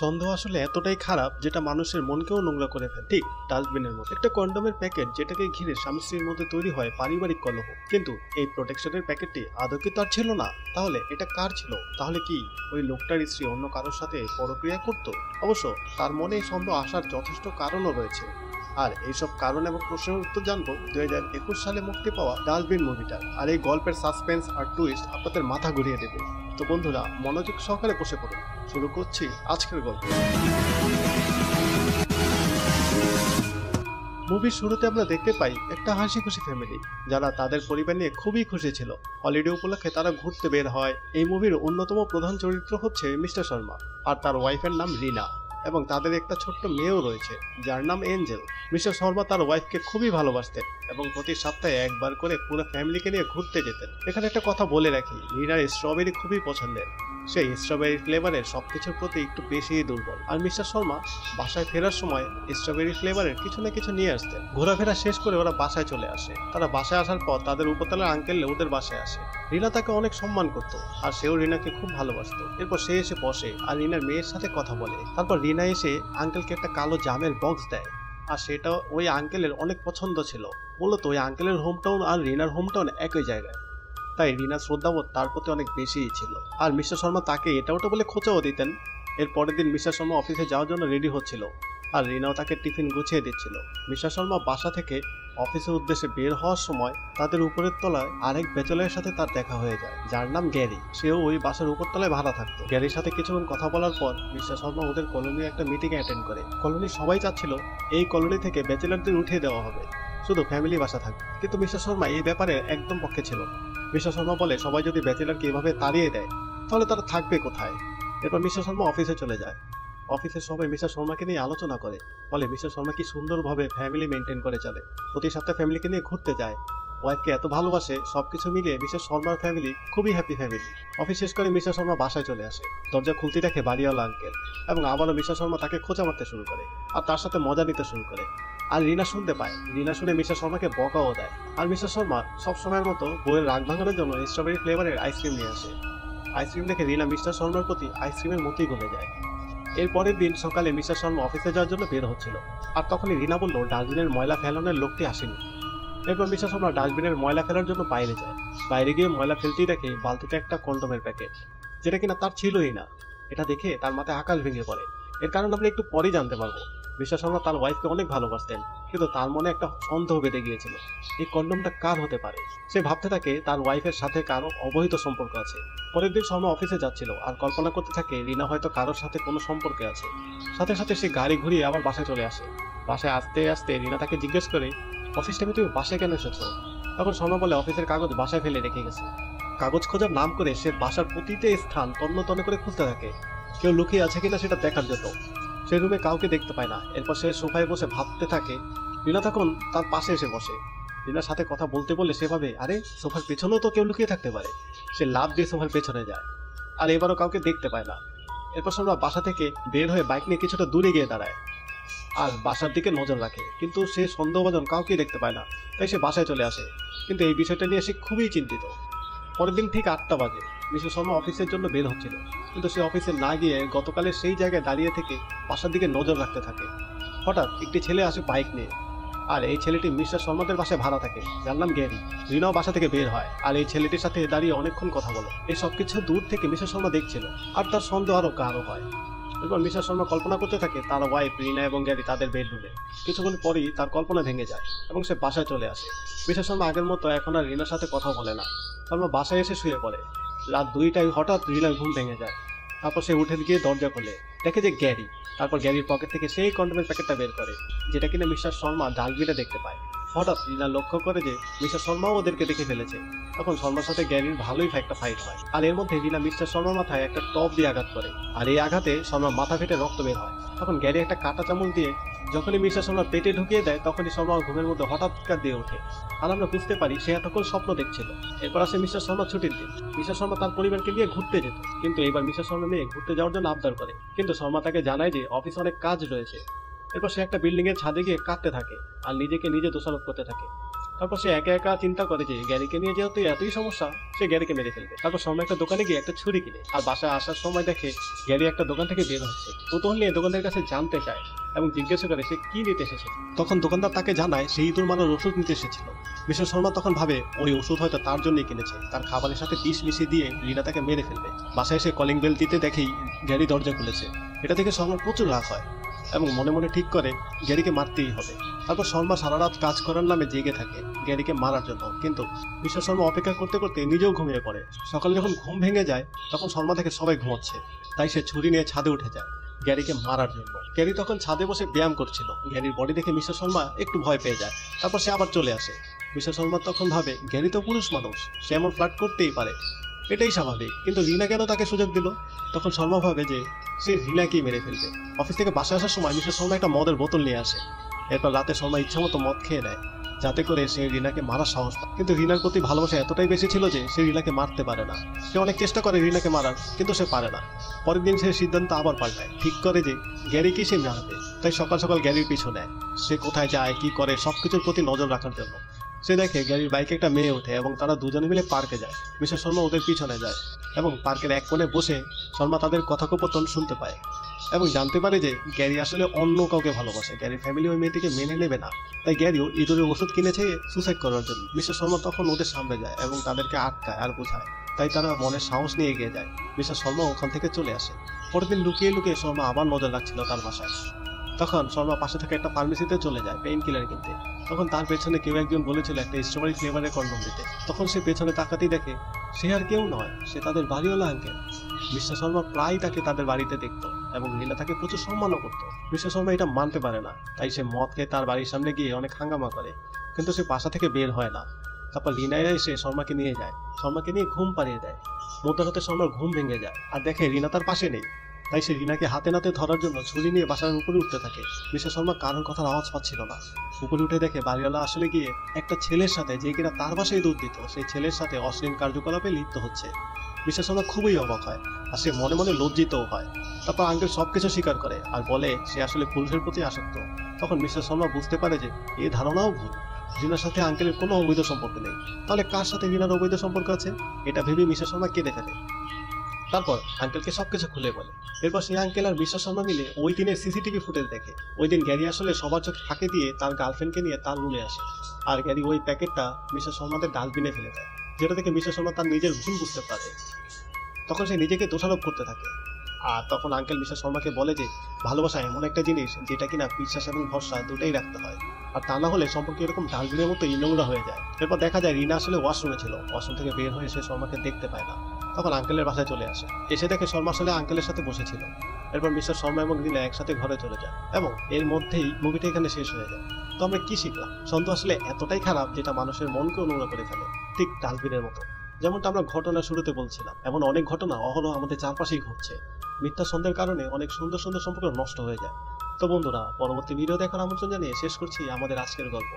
সন্দেহ আসলে এতটাই খারাপ যেটা মানুষের মনকেও নোংরা করে ফেলে, ঠিক ডাস্টবিনের মতো। একটা কন্ডোমের প্যাকেট যেটাকে ঘিরে স্বামী স্ত্রীর মধ্যে তৈরি হয় পারিবারিক কলহ, কিন্তু এই প্রোটেকশনের প্যাকেটটি আদৌ কি তার ছিল না? তাহলে এটা কার ছিল? তাহলে কি ওই লোকটার স্ত্রী অন্য কারোর সাথে পরক্রিয়া করত? অবশ্য তার মনে এই সন্দেহ আসার যথেষ্ট কারণও রয়েছে। আর এইসব কারণ এবং প্রশ্নের উত্তর জানবো 2021 সালে মুক্তি পাওয়া ডাস্টবিন মুভিটা। আর এই গল্পের সাসপেন্স আর টুইস্ট আপনাদের মাথা ঘুরিয়ে দেবে। তো বন্ধুরা, মনোযোগ সহকারে বসে পড়ুন, শুরু করছি আজকের গল্প। মুভির শুরুতে আমরা দেখতে পাই একটা হাসি খুশি ফ্যামিলি, যারা তাদের পরিবার নিয়ে খুবই খুশি ছিল। হলিডে উপলক্ষে তারা ঘুরতে বের হয়। এই মুভির অন্যতম প্রধান চরিত্র হচ্ছে মিস্টার শর্মা আর তার ওয়াইফের নাম রিনা, এবং তাদের একটা ছোট্ট মেয়েও রয়েছে যার নাম এঞ্জেল। মিস্টার শর্মা তার ওয়াইফকে খুবই ভালোবাসতেন এবং প্রতি সপ্তাহে একবার করে পুরো ফ্যামিলিকে নিয়ে ঘুরতে যেতেন। এখানে একটা কথা বলে রাখি, রিনার স্ট্রবেরি খুবই পছন্দের। সেই স্ট্রবেরি ফ্লেভারের সবকিছুর প্রতি একটু বেশি দুর্বল। আর মিস্টার শর্মা বাসায় ফেরার সময় স্ট্রবেরি ফ্লেভারের কিছু না কিছু নিয়ে আসতেন। ঘোরাফেরা শেষ করে ওরা বাসায় চলে আসে। তারা বাসায় আসার পর তাদের উপরতলার আঙ্কেল ওদের বাসায় আসে। রিনা তাকে অনেক সম্মান করতো আর সেও রিনাকে খুব ভালোবাসতো। এরপর সে এসে বসে আর রিনার মেয়ের সাথে কথা বলে। তারপর রিনা এসে আঙ্কেলকে একটা কালো জামের বক্স দেয়, আর সেটা ওই আঙ্কেলের অনেক পছন্দ ছিল। মূলত ওই আঙ্কেলের হোমটাউন আর রিনার হোমটাউন একই জায়গায়, তাই রিনার শ্রদ্ধাবোধ তার প্রতি অনেক বেশিই ছিল। আর মিস্টার শর্মা তাকে এটা ওটা বলে খোঁচাও দিতেন। এর পরের দিন মিস্টার শর্মা অফিসে যাওয়ার জন্য রেডি হচ্ছিল আর রিনাও তাকে টিফিন গুছিয়ে দিচ্ছিল। মিস্টার শর্মা বাসা থেকে অফিসের উদ্দেশ্যে বের হওয়ার সময় তাদের উপরের তলায় আরেক ব্যাচেলারের সাথে তার দেখা হয়ে যায়, যার নাম গ্যারি। সেও ওই বাসার উপরতলায় ভাড়া থাকতো। গ্যারির সাথে কিছুক্ষণ কথা বলার পর মিস্টার শর্মা ওদের কলোনির একটা মিটিং অ্যাটেন্ড করে। কলোনির সবাই চাচ্ছিল এই কলোনি থেকে ব্যাচেলারদের উঠিয়ে দেওয়া হবে, শুধু ফ্যামিলি বাসা থাকবে। কিন্তু মিস্টার শর্মা এই ব্যাপারে একদম পক্ষে ছিল না। মিস্টার শর্মা বলে, সবাই যদি ব্যাচেলারকে এভাবে তাড়িয়ে দেয় তাহলে তারা থাকবে কোথায়? এরপর মিস্টার শর্মা অফিসে চলে যায়। অফিসের সবাই মিস্টার শর্মাকে নিয়ে আলোচনা করে, বলে মিস্টার শর্মা কি সুন্দরভাবে ফ্যামিলি মেনটেন করে চলে, প্রতি সপ্তাহে ফ্যামিলিকে নিয়ে ঘুরতে যায়, ওয়াইফকে এত ভালোবাসে। সবকিছু মিলিয়ে মিস্টার শর্মার ফ্যামিলি খুবই হ্যাপি ফ্যামিলি। অফিস শেষ করে মিস্টার শর্মা বাসায় চলে আসে। দরজা খুলতে দেখে বাড়িওয়ালা আঙ্কেল, এবং আবারও মিস্টার শর্মা তাকে খোঁচা মারতে শুরু করে আর তার সাথে মজা নিতে শুরু করে। আর রিনা শুনতে পায়। রিনা শুনে মিস্টার শর্মাকে বকাও দেয়। আর মিস্টার শর্মা সব সময়ের মতো বইয়ের রাগ ভাঙানোর জন্য স্ট্রবেরি ফ্লেভারের আইসক্রিম নিয়ে আসে। আইসক্রিম দেখে রিনা মিস্টার শর্মার প্রতি আইসক্রিমের মতোই গলে যায়। এর পরের দিন সকালে মিস্টার শর্মা অফিসে যাওয়ার জন্য বের হচ্ছিল, আর তখনই রিনা বলল ডাস্টবিনের ময়লা ফেলানোর লোকটি আসেনি। এরপর মিস্টার শর্মা ডাস্টবিনের ময়লা ফেলার জন্য বাইরে যায়। বাইরে গিয়ে ময়লা ফেলতেই দেখে বালতিতে একটা কন্ডোমের প্যাকেট, যেটা কিনা তার ছিলই না। এটা দেখে তার মাথায় আকাশ ভেঙে পড়ে। এর কারণ আমরা একটু পরেই জানতে পারবো। মিস্টার শর্মা তার ওয়াইফকে অনেক ভালোবাসতেন, কিন্তু তার মনে একটা সন্দেহ বেঁধে গিয়েছিল, এই কন্ডোমটা কার হতে পারে। সে ভাবতে থাকে তার ওয়াইফের সাথে কারো অবহিত সম্পর্ক আছে। পরের দিন শর্মা অফিসে যাচ্ছিল আর কল্পনা করতে থাকে রিনা হয়তো কারোর সাথে কোনো সম্পর্কে আছে। সাথে সাথে সে গাড়ি ঘুরিয়ে আবার বাসায় চলে আসে। বাসায় আসতে আসতে রিনা তাকে জিজ্ঞেস করে, অফিস টাইমে তুমি বাসায় কেন এসেছো? তখন শর্মা বলে, অফিসের কাগজ বাসায় ফেলে রেখে গেছে। কাগজ খোঁজার নাম করে সে বাসার প্রতিটি স্থান তন্ন তন্ন করে খুঁজতে থাকে, কেউ লুকিয়ে আছে কিনা সেটা দেখার জন্য। সে রুমে কাউকে দেখতে পায় না। এরপর সে সোফায় বসে ভাবতে থাকে। রিনা তখন তার পাশে এসে বসে। রিনার সাথে কথা বলতে বললে সে ভাবে, আরে সোফার পেছনেও তো কেউ লুকিয়ে থাকতে পারে। সে লাফ দিয়ে সোফার পেছনে যায়, আর এবারও কাউকে দেখতে পায় না। এরপর আমরা বাসা থেকে বের হয়ে বাইক নিয়ে কিছুটা দূরে গিয়ে দাঁড়ায় আর বাসার দিকে নজর রাখে, কিন্তু সে সন্দেহভাজন কাউকে দেখতে পায় না। তাই সে বাসায় চলে আসে, কিন্তু এই বিষয়টা নিয়ে সে খুবই চিন্তিত। পরের দিন ঠিক 8টা বাজে মিস্টার শর্মা অফিসের জন্য বের হচ্ছিল, কিন্তু সে অফিসে না গিয়ে গতকালের সেই জায়গায় দাঁড়িয়ে থেকে বাসার দিকে নজর রাখতে থাকে। হঠাৎ একটি ছেলে আসে বাইক নিয়ে, আর এই ছেলেটি মিস্টার শর্মাদের বাসায় ভাড়া থাকে, যার নাম গ্যারি। রিনাও বাসা থেকে বের হয় আর এই ছেলেটির সাথে দাঁড়িয়ে অনেকক্ষণ কথা বলে। এই সবকিছু দূর থেকে মিস্টার শর্মা দেখছিল, আর তার সন্দেহ আরো গাঢ় হয়। এরপর মিস্টার শর্মা কল্পনা করতে থাকে তার ওয়াইফ রিনা এবং গ্যারি তাদের বেডরুমে। কিছুক্ষণ পরেই তার কল্পনা ভেঙে যায় এবং সে বাসায় চলে আসে। মিস্টার শর্মা আগের মতো এখন আর রিনার সাথে কথা বলে না। শর্মা বাসায় এসে শুয়ে পড়ে। রাত 2টায় হঠাৎ রিনার ঘুম ভেঙে যায়। তারপর সে উঠে গিয়ে দরজা খোলে, দেখে যে গ্যারি। তারপর গ্যারির পকেট থেকে সেই কন্ডোমের প্যাকেটটা বের করে, যেটা কিনা মিস্টার শর্মা ডাস্টবিনে দেখতে পায়। হঠাৎ রিনা লক্ষ্য করে যে মিস্টার শর্মাও ওদেরকে দেখে ফেলেছে। তখন শর্মার সাথে গ্যারির ভালোই একটা ফাইট হয়, আর এর মধ্যে রিনা মিস্টার শর্মার মাথায় একটা টপ দিয়ে আঘাত করে, আর এই আঘাতে শর্মার মাথা ফেটে রক্ত বের হয়। তখন গ্যারি একটা কাঁটা চামচ দিয়ে যখনই মিস্টার শর্মার পেটে ঢুকিয়ে দেয়, তখনই শর্মা ঘুমের মধ্যে হঠাৎ চিৎকার দিয়ে ওঠে। আর আমরা বুঝতে পারি সে এতক্ষণ স্বপ্ন দেখছিল। এরপর আসে মিস্টার শর্মা ছুটির দিন। মিস্টার শর্মা তার পরিবারকে নিয়ে ঘুরতে যেত, কিন্তু এবার মিস্টার শর্মা নিয়ে ঘুরতে যাওয়ার জন্য আবদার করে, কিন্তু শর্মা তাকে জানায় যে অফিসে অনেক কাজ রয়েছে। এরপর সে একটা বিল্ডিং এর ছাদে গিয়ে কাঁদতে থাকে আর নিজেকে নিজে দোষারোপ করতে থাকে। তারপর সে একা একা চিন্তা করে যে গ্যারিকে নিয়ে যেহেতু এতই সমস্যা, সে গ্যারিকে মেরে ফেলবে। তারপর শর্মা একটা দোকানে গিয়ে একটা ছুরি কিনে আর বাসায় আসার সময় দেখে গ্যারি একটা দোকান থেকে বের হচ্ছে। কৌতূহল নিয়ে দোকানদারের কাছে জানতে চায় এবং জিজ্ঞাসা করে সে কি নিতে এসেছে। তখন দোকানদার তাকে জানায় সে ইঁদুর মারার ওষুধ নিতে এসেছিল। মিস্টার শর্মা তখন ভাবে ওই ওষুধ হয়তো তার জন্যই কিনেছে, তার খাবারের সাথে বিষ মিশিয়ে দিয়ে রিনা তাকে মেরে ফেলবে। বাসায় এসে কলিং বেল দিতে দেখেই গ্যারি দরজা খুলেছে। এটা থেকে শর্মার প্রচুর রাগ হয় এবং মনে মনে ঠিক করে গ্যারিকে মারতেই হবে। তারপর শর্মা সারা রাত কাজ করার নামে জেগে থাকে গ্যারিকে মারার জন্য, কিন্তু মিস্টার শর্মা অপেক্ষা করতে করতে নিজেও ঘুমিয়ে পড়ে। সকালে যখন ঘুম ভেঙে যায় তখন শর্মা থেকে সবাই ঘুমোচ্ছে, তাই সে ছুরি নিয়ে ছাদে উঠে যায় গ্যারিকে মারার জন্য। গ্যারি তখন ছাদে বসে ব্যায়াম করছিল। গ্যারির বডি দেখে মিস্টার শর্মা একটু ভয় পেয়ে যায়। তারপর সে আবার চলে আসে। মিস্টার শর্মা তখন ভাবে গ্যারি তো পুরুষ মানুষ, সে এমন ফ্লার্ট করতেই পারে, এটাই স্বাভাবিক, কিন্তু রিনা কেন তাকে সুযোগ দিল? তখন শর্মা ভাবে যে সে রিনাকেই মেরে ফেলবে। অফিস থেকে বাসায় আসার সময় মিস্টার শর্মা একটা মদের বোতল নিয়ে আসে। এরপর রাতে শর্মা ইচ্ছামতো মদ খেয়ে নেয় যাতে করে সে রিনাকে মারার সাহস পায়। কিন্তু রিনার প্রতি ভালোবাসা এতটাই বেশি ছিল যে সে রিনাকে মারতে পারে না। সে অনেক চেষ্টা করে রিনাকে মারার, কিন্তু সে পারে না। পরের দিন সে সিদ্ধান্ত আবার পাল্টায়, ঠিক করে যে গ্যারিকে সে মারবে। তাই সকাল সকাল গ্যারির পিছু নেয়, সে কোথায় যায় কি করে সবকিছুর প্রতি নজর রাখার জন্য। সে দেখে গ্যারির বাইকে একটা মেয়ে ওঠে এবং তারা দুজনে মিলে পার্কে যায়। মিস্টার শর্মা ওদের পিছনে যায় এবং পার্কের এক কোণে বসে শর্মা তাদের কথোপকথন শুনতে পায় এবং জানতে পারে যে গ্যারি আসলে অন্য কাউকে ভালোবাসে। গ্যারির ফ্যামিলি ওই মেয়েটিকে মেনে নেবে না, তাই গ্যারিও ইঁদুরের ওষুধ কিনেছে সুসাইড করার জন্য। মিস্টার শর্মা তখন ওদের সামনে যায় এবং তাদেরকে আটকায় আর বোঝায়, তাই তারা মনের সাহস নিয়ে এগিয়ে যায়। মিস্টার শর্মা ওখান থেকে চলে আসে। পরের দিন লুকিয়ে লুকিয়ে শর্মা আবার নজর রাখছিল তার বাসায়। তখন শর্মা পাশে থেকে একটা ফার্মেসিতে চলে যায় পেইন কিলার কিনতে। তখন তার পেছনে কেউ একজন বলেছিল একটা স্ট্রবেরি ফ্লেভারের কন্ডম দিতে। তখন সে পেছনে তাকাতেই দেখে সে আর কেউ নয়, সে তাদের বাড়িওয়ালা আঙ্কেল। মিস্টার শর্মা প্রায় তাকে তাদের বাড়িতে দেখতো এবং রিনা তাকে প্রচুর সম্মানও করতো। মিস্টার শর্মা এটা মানতে পারে না, তাই সে মদ খেয়ে তার বাড়ির সামনে গিয়ে অনেক হাঙ্গামা করে, কিন্তু সে বাসা থেকে বের হয় না। তারপর রিনাইরা এসে শর্মাকে নিয়ে যায়, শর্মাকে নিয়ে ঘুম পাড়িয়ে দেয়। মধ্যরাতে শর্মার ঘুম ভেঙে যায় আর দেখে রিনা তার পাশে নেই, তাই সে রিনাকে হাতে নাতে ধরার জন্য ছুরি নিয়ে বাসার উপরে উঠতে থাকে। মিস্টার শর্মা কারোর কথার আওয়াজ পাচ্ছিল না। উপরে উঠে দেখে বাড়িওয়ালা আসলে গিয়ে একটা ছেলের সাথে, যে কিনা তার বাসায় দুধ দিত, সেই ছেলের সাথে অশ্লীল কার্যকলাপে লিপ্ত হচ্ছে। মিস্টার শর্মা খুবই অবাক হয় আর সে মনে মনে লজ্জিতও হয়। তারপর আঙ্কেল সবকিছু স্বীকার করে আর বলে সে আসলে পুরুষের প্রতি আসক্ত। তখন মিস্টার শর্মা বুঝতে পারে যে এই ধারণাও ভুল, রিনার সাথে আঙ্কেলের কোনো অবৈধ সম্পর্ক নেই। তাহলে কার সাথে রিনার অবৈধ সম্পর্ক আছে? এটা ভেবে মিস্টার শর্মা কেঁদে ফেলে। তারপর আঙ্কেলকে সবকিছু খুলে বলে। এরপর সেই আঙ্কেল আর মিস্টার শর্মা মিলে ওই দিনের সিসিটিভি ফুটেজ দেখে। ওই দিন গ্যারি আসলে সবার চোখে ফাঁকি দিয়ে তার গার্লফ্রেন্ডকে নিয়ে তার রুমে আসে আর গ্যারি ওই প্যাকেটটা মিস্টার শর্মাদের ডাস্টবিনে ফেলে দেয়, যেটা থেকে মিস্টার শর্মা তার নিজের ভুল বুঝতে পারে। তখন সে নিজেকে দোষারোপ করতে থাকে। আর তখন আঙ্কেল মিস্টার শর্মাকে বলে যে ভালোবাসা এমন একটা জিনিস যেটা কিনা বিশ্বাস এবং ভরসা দুটাই রাখতে হয়, আর তা না হলে সম্পর্কে এরকম ডাস্টবিনের মতো নোংরা হয়ে যায়। এরপর দেখা যায় রিনা আসলে ওয়াশরুমে ছিল, ওয়াশরুম থেকে বের হয়ে সে শর্মাকে দেখতে পায় না। তখন আঙ্কেলের বাসায় চলে আসে, এসে দেখে শর্মা আসলে আঙ্কেলের সাথে বসেছিল। এরপর মিস্টার শর্মা এবং রিনা একসাথে ঘরে চলে যায় এবং এর মধ্যেই মুভিটা এখানে শেষ হয়ে যায়। তো আমরা কি শিখলাম? ছন্দ আসলে এতটাই খারাপ যেটা মানুষের মনকেও নোংরা করে ফেলে, ঠিক ডাস্টবিনের মতো। যেমনটা আমরা ঘটনা শুরুতে বলছিলাম, এমন অনেক ঘটনা অহরহ আমাদের চারপাশেই ঘটছে। মিথ্যা ছন্দের কারণে অনেক সুন্দর সুন্দর সম্পর্ক নষ্ট হয়ে যায়। তো বন্ধুরা, পরবর্তী ভিডিও দেখার আমন্ত্রণ জানিয়ে শেষ করছি আমাদের আজকের গল্প।